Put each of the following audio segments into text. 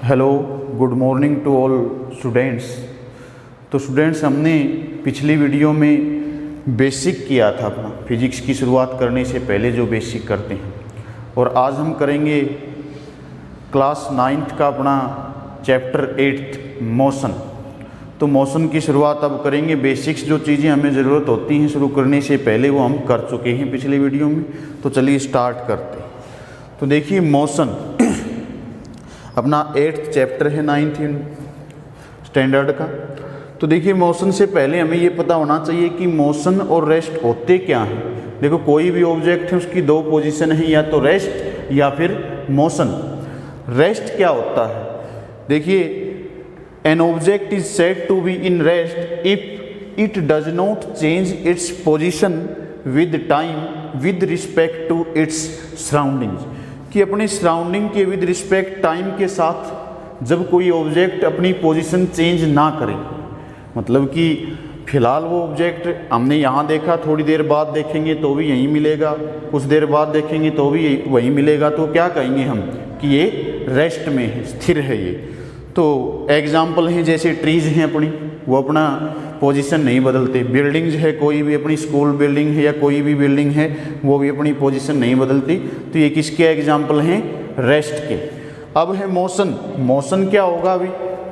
Hello, good morning to all students. तो students, हमने पिछली वीडियो में बेसिक किया था अपना फिजिक्स की शुरुआत करने से पहले जो बेसिक करते हैं, और आज हम करेंगे क्लास 9th का अपना चैप्टर 8 मोशन। तो मोशन की शुरुआत अब करेंगे। बेसिक्स जो चीज़ें हमें ज़रूरत होती हैं शुरू करने से पहले वो हम कर चुके हैं पिछली वीडियो में। तो चलिए स्टार्ट करते हैं। तो देखिए, मोशन अपना 8th चैप्टर है 9th स्टैंडर्ड का। तो देखिए, मोशन से पहले हमें ये पता होना चाहिए कि मोशन और रेस्ट होते क्या हैं। देखो, कोई भी ऑब्जेक्ट है उसकी दो पोजीशन है, या तो रेस्ट या फिर मोशन। रेस्ट क्या होता है? देखिए, an object is said to be in rest if it does not change its position with time with respect to its surroundings. कि अपने सराउंडिंग के विद रिस्पेक्ट टाइम के साथ जब कोई ऑब्जेक्ट अपनी पोजीशन चेंज ना करे, मतलब कि फिलहाल वो ऑब्जेक्ट हमने यहाँ देखा, थोड़ी देर बाद देखेंगे तो भी यहीं मिलेगा, कुछ देर बाद देखेंगे तो भी वहीं मिलेगा, तो क्या कहेंगे हम कि ये रेस्ट में है, स्थिर है ये। तो एग्जाम्पल हैं जैसे ट्रीज़ हैं अपनी, वो अपना पोजीशन नहीं बदलते। बिल्डिंग्स है, कोई भी अपनी स्कूल बिल्डिंग है या कोई भी बिल्डिंग है, वो भी अपनी पोजीशन नहीं बदलती। तो ये किसके एग्जाम्पल हैं? रेस्ट के। अब है मोशन। मोशन क्या होगा? अभी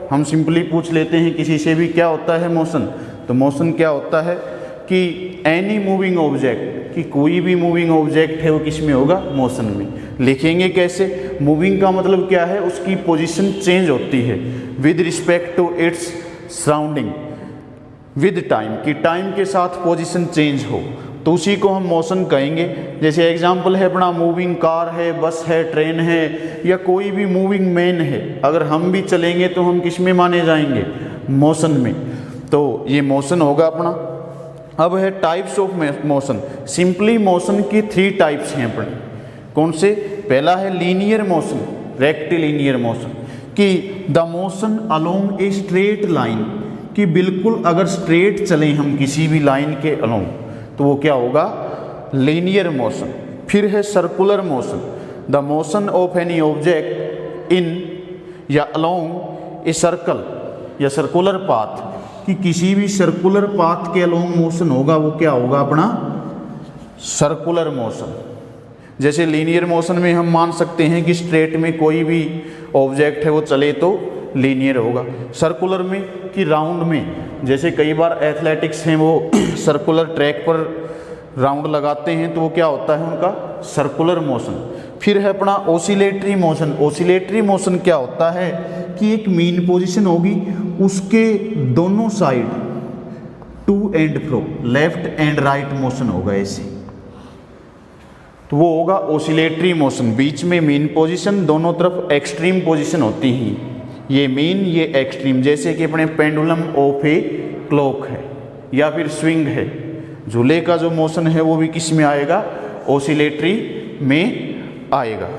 हम सिंपली पूछ लेते हैं किसी से भी, क्या होता है मोशन? तो मोशन क्या होता है कि एनी मूविंग ऑब्जेक्ट, कि कोई भी मूविंग ऑब्जेक्ट है वो किस में होगा? मोशन में। लिखेंगे कैसे? मूविंग का मतलब क्या है? उसकी पोजीशन चेंज होती है with respect to its surrounding with time, कि टाइम के साथ पोजीशन चेंज हो, तो उसी को हम मोशन कहेंगे। जैसे एग्जांपल है अपना मूविंग कार है, बस है, ट्रेन है, या कोई भी मूविंग मैन है। अगर हम भी चलेंगे तो हम किस में माने जाएंगे? मोशन में। तो ये मोशन होगा अपना। अब है types of motion. Simply motion की 3 टाइप्स हैं अपने। कौन से? पहला है लीनियर मोशन, रेक्टिलिनियर मोशन, कि the motion along a straight line, कि बिल्कुल अगर स्ट्रेट चलें हम किसी भी लाइन के अलोंग तो वो क्या होगा? Linear motion. फिर है circular motion, the motion of any object in या अलोंग ए सर्कल या सर्कुलर पाथ, कि किसी भी सर्कुलर पाथ के अलोंग मोशन होगा, वो क्या होगा? अपना सर्कुलर मोशन। जैसे लीनियर मोशन में हम मान सकते हैं कि स्ट्रेट में कोई भी ऑब्जेक्ट है वो चले तो लीनियर होगा। सर्कुलर में कि राउंड में, जैसे कई बार एथलेटिक्स हैं वो सर्कुलर ट्रैक पर राउंड लगाते हैं, तो वो क्या होता है? उनका सर्कुलर मोशन। फिर है अपना ओसिलेटरी मोशन। ओसिलेटरी मोशन क्या होता है कि एक मेन पोजीशन होगी, उसके दोनों side to and fro, left and right motion होगा ऐसे, तो वो होगा ओसिलेटरी मोशन। बीच में मेन पोजीशन, दोनों तरफ एक्सट्रीम पोजीशन होती हैं, ये मेन ये एक्सट्रीम। जैसे कि अपने पेंडुलम ऑफ ए क्लॉक है या फिर स्विंग है, झूले का जो मोशन है वो भी किस में आएगा? ओसिलेटरी में आएगा।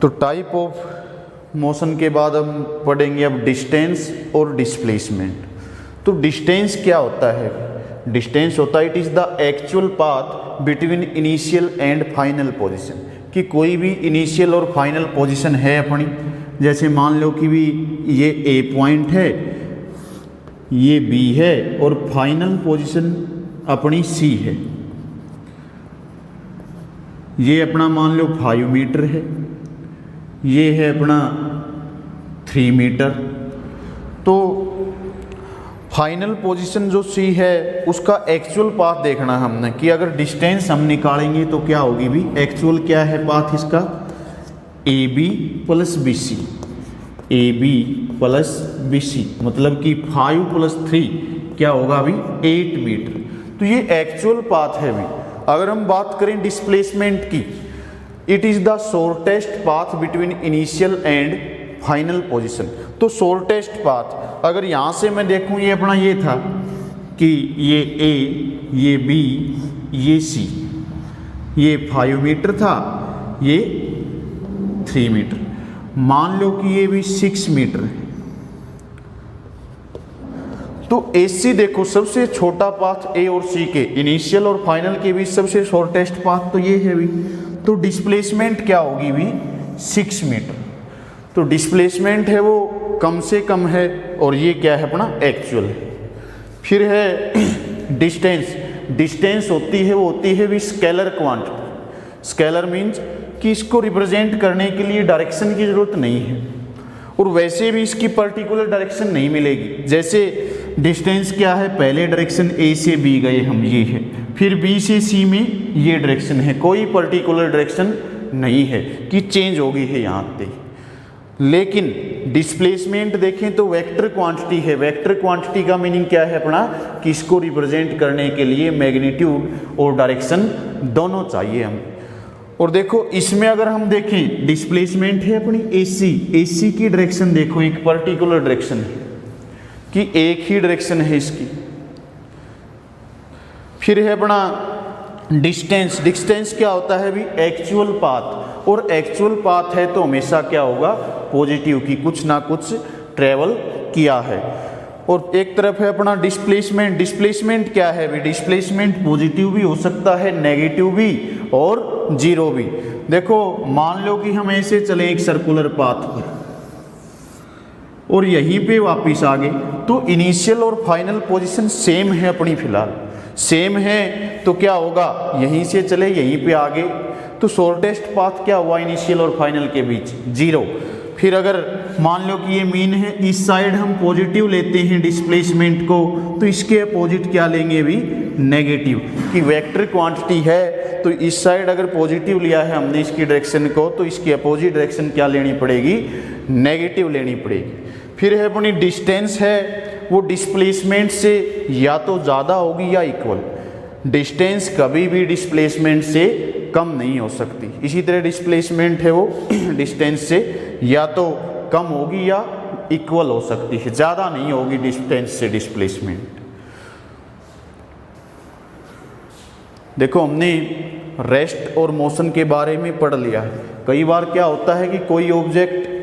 तो टाइप ऑफ मोशन के बाद हम पढ़ेंगे अब डिस्टेंस और डिस्प्लेसमेंट। तो डिस्टेंस क्या होता है? डिस्टेंस होता है it is the actual path between initial and final position, कि कोई भी इनिशियल और फाइनल पोजीशन है अपनी। जैसे मान लो कि भी ये ए पॉइंट है, ये बी है, और फाइनल पोजीशन अपनी सी है। ये अपना मान लो 5 मीटर है, ये है अपना 3 मीटर। तो फाइनल पोजीशन जो सी है उसका एक्चुअल पाथ देखना हमने, कि अगर डिस्टेंस हम निकालेंगे तो क्या होगी भी? एक्चुअल क्या है पाथ इसका? A B plus B C, A B plus B C, मतलब कि 5 + 3 क्या होगा अभी? 8 मीटर। तो ये एक्चुअल पाथ है भी। अगर हम बात करें डिस्प्लेसमेंट की, it is the shortest path between initial and final position. तो शॉर्टेस्ट पाथ, अगर यहाँ से मैं देखूँ, ये अपना ये था कि ये ए, ये बी, ये सी, ये 5 मीटर था, ये 3 मीटर। मान लो कि ये भी 6 मीटर है, तो AC देखो सबसे छोटा पाथ A और C के, इनिशियल और फाइनल के बीच सबसे शॉर्टेस्ट पाथ तो ये है भी। तो डिस्प्लेसमेंट क्या होगी भी 6 मीटर। तो डिस्प्लेसमेंट है वो कम से कम है और ये क्या है अपना एक्चुअल है। फिर है डिस्टेंस। डिस्टेंस होती है वो होती है भी स्केलर क्वांटिटी। स्केलर मीन्स कि इसको रिप्रेजेंट करने के लिए डायरेक्शन की ज़रूरत नहीं है और वैसे भी इसकी पर्टिकुलर डायरेक्शन नहीं मिलेगी। जैसे डिस्टेंस क्या है, पहले डायरेक्शन A से B गए हम, ये है, फिर B से C में ये डायरेक्शन है, कोई पर्टिकुलर डायरेक्शन नहीं है कि चेंज होगी है यहाँ पे। लेकिन डिस्प्लेसमेंट देखें तो वेक्टर क्वांटिटी है। वेक्टर क्वांटिटी का मीनिंग क्या है अपना कि इसको रिप्रेजेंट करने के लिए मैग्नीट्यूड और डायरेक्शन दोनों चाहिए हमें। और देखो इसमें अगर हम देखें डिस्प्लेसमेंट है अपनी AC की डायरेक्शन देखो एक पर्टिकुलर डायरेक्शन है कि एक ही डायरेक्शन है इसकी। फिर है अपना डिस्टेंस। डिस्टेंस क्या होता है भी एक्चुअल पाथ, और एक्चुअल पाथ है तो हमेशा क्या होगा पॉजिटिव की कुछ ना कुछ ट्रेवल किया है। और एक तरफ है अपना डिस्प्लेसमेंट। डिस्प्लेसमेंट क्या है भी, डिस्प्लेसमेंट पॉजिटिव भी हो सकता है, नेगेटिव भी और जीरो भी। देखो मान लो कि हम ऐसे चले एक सर्कुलर पाथ पर और यहीं पे वापस आ गए, तो इनिशियल और फाइनल पोजीशन सेम है अपनी, फिलहाल सेम है तो क्या होगा यहीं से चले यहीं पे आ गए, तो शॉर्टेस्ट पाथ क्या हुआ इनिशियल और फाइनल के बीच, जीरो। फिर अगर मान लो कि ये मीन है, इस साइड हम पॉजिटिव लेते हैं डिस्प्लेसमेंट को, तो इसके अपोजिट क्या लेंगे भी नेगेटिव, कि वेक्टर क्वांटिटी है तो इस साइड अगर पॉजिटिव लिया है हमने इसकी डायरेक्शन को, तो इसकी अपोजिट डायरेक्शन क्या लेनी पड़ेगी, नेगेटिव लेनी पड़ेगी। फिर है अपनी डिस्टेंस है, वो डिस्प्लेसमेंट से या तो ज़्यादा होगी या इक्वल। डिस्टेंस कभी भी डिस्प्लेसमेंट से कम नहीं हो सकती। इसी तरह डिस्प्लेसमेंट है वो डिस्टेंस से या तो कम होगी या इक्वल हो सकती है, ज़्यादा नहीं होगी डिस्टेंस से डिस्प्लेसमेंट। देखो हमने रेस्ट और मोशन के बारे में पढ़ लिया है। कई बार क्या होता है कि कोई ऑब्जेक्ट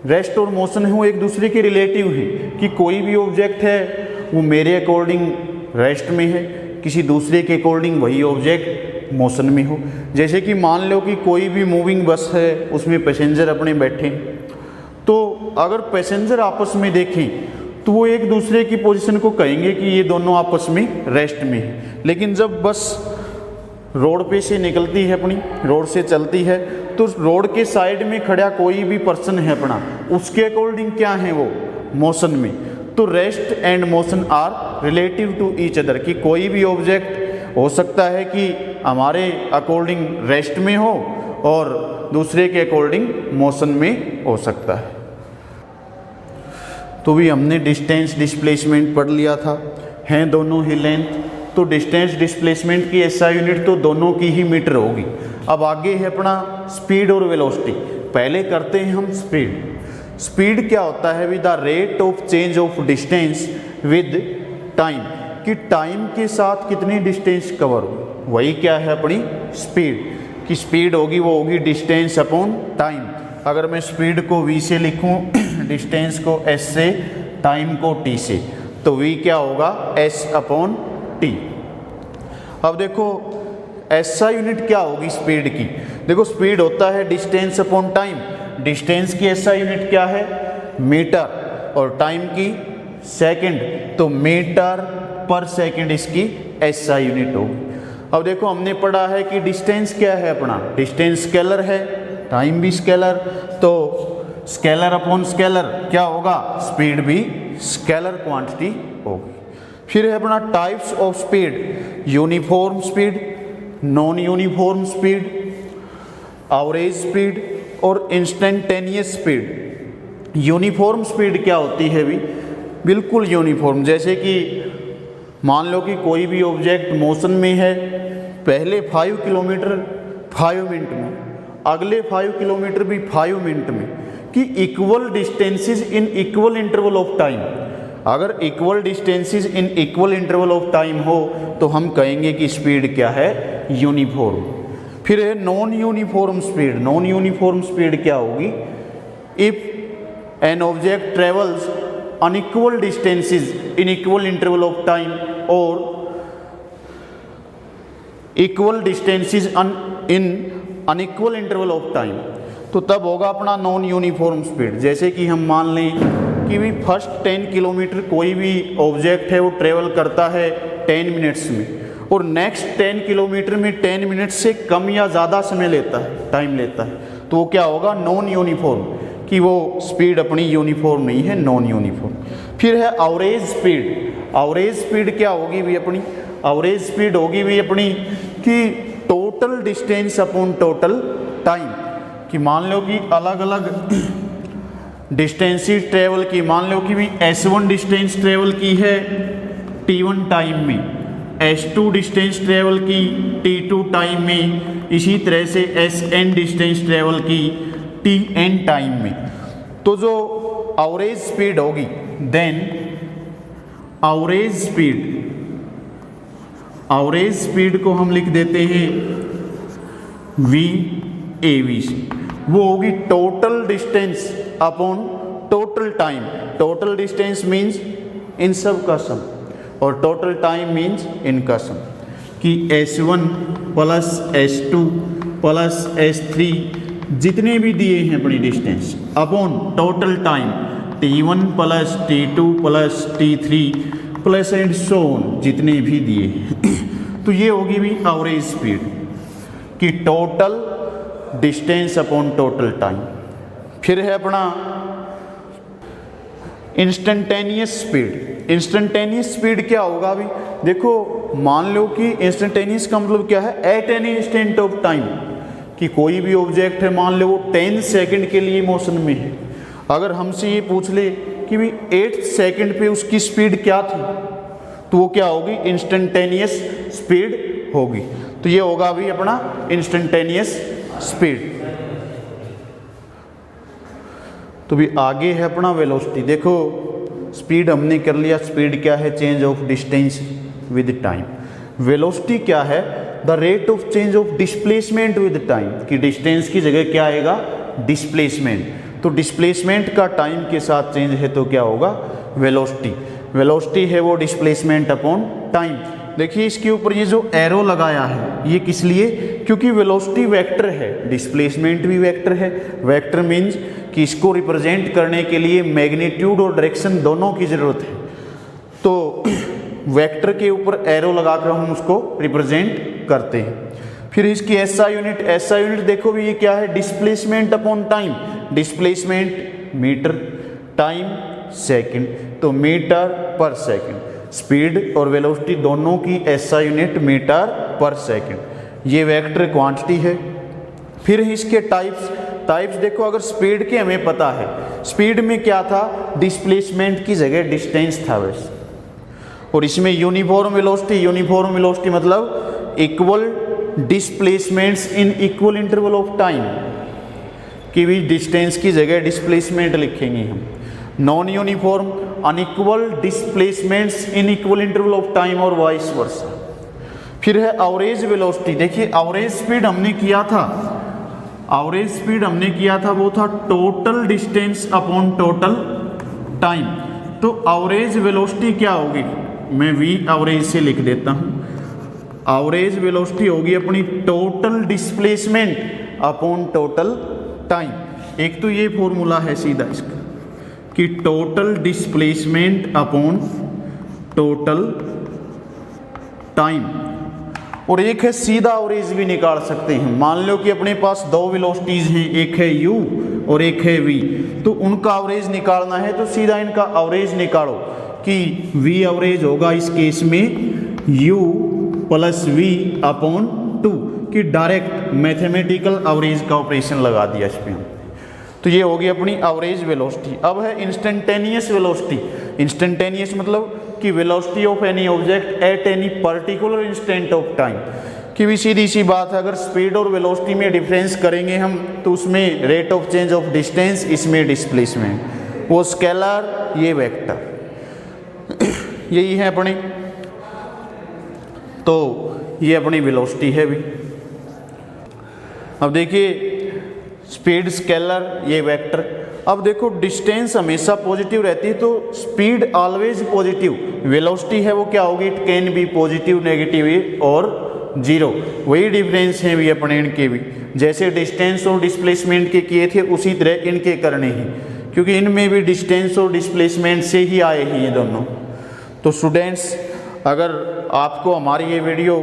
रेस्ट और मोशन है वो एक दूसरे के रिलेटिव हैं, कि कोई भी ऑब्जेक्ट है वो मेरे अकॉर्डिंग रेस्ट में है, किसी दूसरे के अकॉर्डिंग वही ऑब्जेक्ट मोशन में हो। जैसे कि मान लो कि कोई भी मूविंग बस है, उसमें पैसेंजर अपने बैठे, तो अगर पैसेंजर आपस में देखें तो वो एक दूसरे की पोजीशन को कहेंगे कि ये दोनों आपस में रेस्ट में है। लेकिन जब बस रोड पे से निकलती है, अपनी रोड से चलती है, तो रोड के साइड में खड़ा कोई भी पर्सन है अपना, उसके अकॉर्डिंग क्या है वो मोशन में। तो rest and motion are relative to each other, कि कोई भी ऑब्जेक्ट हो सकता है कि हमारे अकॉर्डिंग रेस्ट में हो और दूसरे के अकॉर्डिंग मोशन में हो सकता है। तो भी हमने डिस्टेंस डिस्प्लेसमेंट पढ़ लिया था, हैं दोनों ही लेंथ, तो डिस्टेंस डिस्प्लेसमेंट की एसआई यूनिट तो दोनों की ही मीटर होगी। अब आगे है अपना स्पीड और वेलोसिटी। पहले करते हैं हम स्पीड। स्पीड क्या होता है, with the rate of change of distance with time, कि टाइम के साथ कितनी डिस्टेंस कवर हो, वही क्या है अपनी स्पीड। की स्पीड होगी वो होगी डिस्टेंस अपॉन टाइम। अगर मैं स्पीड को v से लिखूं, डिस्टेंस को s से, टाइम को t से, तो v क्या होगा s अपॉन t। अब देखो SI यूनिट क्या होगी स्पीड की। देखो स्पीड होता है डिस्टेंस अपॉन टाइम। डिस्टेंस की SI यूनिट क्या है मीटर, और टाइम की सेकंड, तो मीटर पर सेकंड इसकी SI यूनिट होगी। अब देखो हमने पढ़ा है कि डिस्टेंस क्या है अपना, डिस्टेंस स्केलर है, टाइम भी स्केलर, तो स्केलर अपॉन स्केलर क्या होगा, स्पीड भी स्केलर क्वांटिटी होगी। फिर है अपना types of speed, uniform speed, non uniform speed, average speed और इंस्टेंटेनियस स्पीड। यूनिफॉर्म स्पीड क्या होती है भी, बिल्कुल यूनिफॉर्म। जैसे कि मान लो कि कोई भी ऑब्जेक्ट मोशन में है, पहले 5 किलोमीटर 5 मिनट में, अगले 5 किलोमीटर भी 5 मिनट में, कि equal distances in equal interval of time. अगर equal distances in equal interval of time हो तो हम कहेंगे कि स्पीड क्या है, यूनिफॉर्म। फिर है non uniform speed. Non uniform speed क्या होगी, if an object travels unequal distances in equal interval of time और equal distances in unequal interval of time, तो तब होगा अपना नॉन यूनिफॉर्म स्पीड। जैसे कि हम मान लें कि भी फर्स्ट 10 किलोमीटर कोई भी ऑब्जेक्ट है वो ट्रेवल करता है 10 मिनट्स में, और नेक्स्ट 10 किलोमीटर में 10 मिनट से कम या ज़्यादा समय लेता है, टाइम लेता है, तो वो क्या होगा, नॉन यूनिफॉर्म, कि वो स्पीड अपनी यूनिफॉर्म नहीं है, नॉन यूनिफॉर्म। फिर है एवरेज स्पीड। एवरेज स्पीड क्या होगी भी अपनी, एवरेज स्पीड होगी भी अपनी कि total distance upon total time, कि मान लो कि अलग अलग डिस्टेंसेस ट्रेवल की, मान लो कि भी S1 डिस्टेंस ट्रेवल की है T1 टाइम में, S2 डिस्टेंस ट्रेवल की T2 टाइम में, इसी तरह से Sn डिस्टेंस ट्रेवल की Tn टाइम में। तो जो एवरेज स्पीड होगी, देन एवरेज स्पीड को हम लिख देते हैं VAV से, वो होगी total distance upon total time. Total distance means in सब का सम और टोटल टाइम मीन्स इनका सम, कि S1 plus S2 plus S3 जितने भी दिए हैं अपनी distance upon total time T1 plus T2 plus T3 plus and so on जितने भी दिए हैं। तो ये होगी भी एवरेज स्पीड, कि total distance upon total time. फिर है अपना इंस्टेंटेनियस स्पीड। इंस्टेंटेनियस स्पीड क्या होगा अभी देखो, मान लो कि इंस्टेंटेनियस का मतलब क्या है, at any instant of time, कि कोई भी ऑब्जेक्ट है मान लो वो 10 सेकंड के लिए मोशन में है, अगर हमसे ये पूछ ले कि भी 8 सेकंड पे उसकी स्पीड क्या थी, तो वो क्या होगी, इंस्टेंटेनियस स्पीड होगी। तो ये होगा अभी अपना इंस्टेंटेनियस स्पीड। तो भी आगे है अपना वेलोसिटी। देखो स्पीड हमने कर लिया, स्पीड क्या है, change of distance with time. Velocity क्या है, the rate of change of displacement with time, कि डिस्टेंस की जगह क्या आएगा, डिस्प्लेसमेंट। तो डिस्प्लेसमेंट का टाइम के साथ चेंज है तो क्या होगा, वेलोसिटी। वेलोसिटी है वो डिस्प्लेसमेंट अपॉन टाइम। देखिए इसके ऊपर ये जो एरो लगाया है ये किस लिए, क्योंकि वेलोसिटी वेक्टर है, डिस्प्लेसमेंट भी वेक्टर है। वेक्टर मीन्स कि इसको रिप्रेजेंट करने के लिए मैग्नीट्यूड और डायरेक्शन दोनों की ज़रूरत है, तो वेक्टर के ऊपर एरो लगाकर हम उसको रिप्रेजेंट करते हैं। फिर इसकी एसआई यूनिट देखो भी ये क्या है, displacement upon time. Displacement metre, time second, तो मीटर पर सेकंड। स्पीड और वेलोसिटी दोनों की SI unit metre per second. ये वेक्टर क्वांटिटी है। फिर इसके टाइप्स देखो, अगर स्पीड के हमें पता है, स्पीड में क्या था, डिस्प्लेसमेंट की जगह डिस्टेंस था बस, और इसमें यूनिफॉर्म वेलोसिटी मतलब equal displacements in equal interval of time, कि भी डिस्टेंस की जगह डिस्प्लेसमेंट लिखेंगे हम। Non uniform unequal displacements in equal interval of time और वाइस वर्सा। फिर है एवरेज वेलोसिटी। देखिए एवरेज स्पीड हमने किया था, वो था total distance upon total time. तो एवरेज वेलोसिटी क्या होगी, मैं वी एवरेज से लिख देता हूँ। एवरेज वेलोसिटी होगी अपनी total displacement upon total time. एक तो ये फॉर्मूला है सीधा इसका, कि total displacement upon total time, और एक है सीधा एवरेज भी निकाल सकते हैं। मान लो कि अपने पास दो वेलोसिटीज हैं, एक है u और एक है v, तो उनका एवरेज निकालना है तो सीधा इनका एवरेज निकालो, कि v एवरेज होगा इस केस में u प्लस v अपॉन 2, कि डायरेक्ट मैथमेटिकल एवरेज का ऑपरेशन लगा दिया इस पर। तो ये होगी अपनी एवरेज वेलोसिटी। अब है इंस्टेंटेनियस वेलोसिटी। इंस्टेंटेनियस मतलब कि velocity of any object at any particular instant of time, कि भी सीधी सी बात है, अगर स्पीड और वेलोसिटी में डिफरेंस करेंगे हम तो उसमें rate of change of distance, इसमें डिस्प्लेसमेंट, वो स्केलर ये वेक्टर यही है अपनी। तो ये अपनी वेलोसिटी है भी। अब देखिए स्पीड स्केलर ये वेक्टर, अब देखो डिस्टेंस हमेशा पॉजिटिव रहती है, तो स्पीड ऑलवेज पॉजिटिव, वेलोसिटी है वो क्या होगी, it can be positive, negative और जीरो। वही डिफरेंस है भी अपने इनके भी, जैसे डिस्टेंस और डिस्प्लेसमेंट के किए थे उसी तरह इनके करने ही, क्योंकि इनमें भी डिस्टेंस और डिस्प्लेसमेंट से ही आए हैं ये दोनों। तो स्टूडेंट्स, अगर आपको हमारी ये वीडियो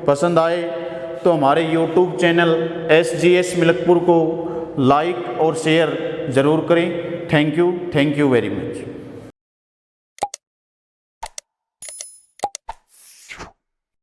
पसंद आए तो हमारे YouTube चैनल SGS मिलकपुर को लाइक और शेयर ज़रूर करें। Thank you very much.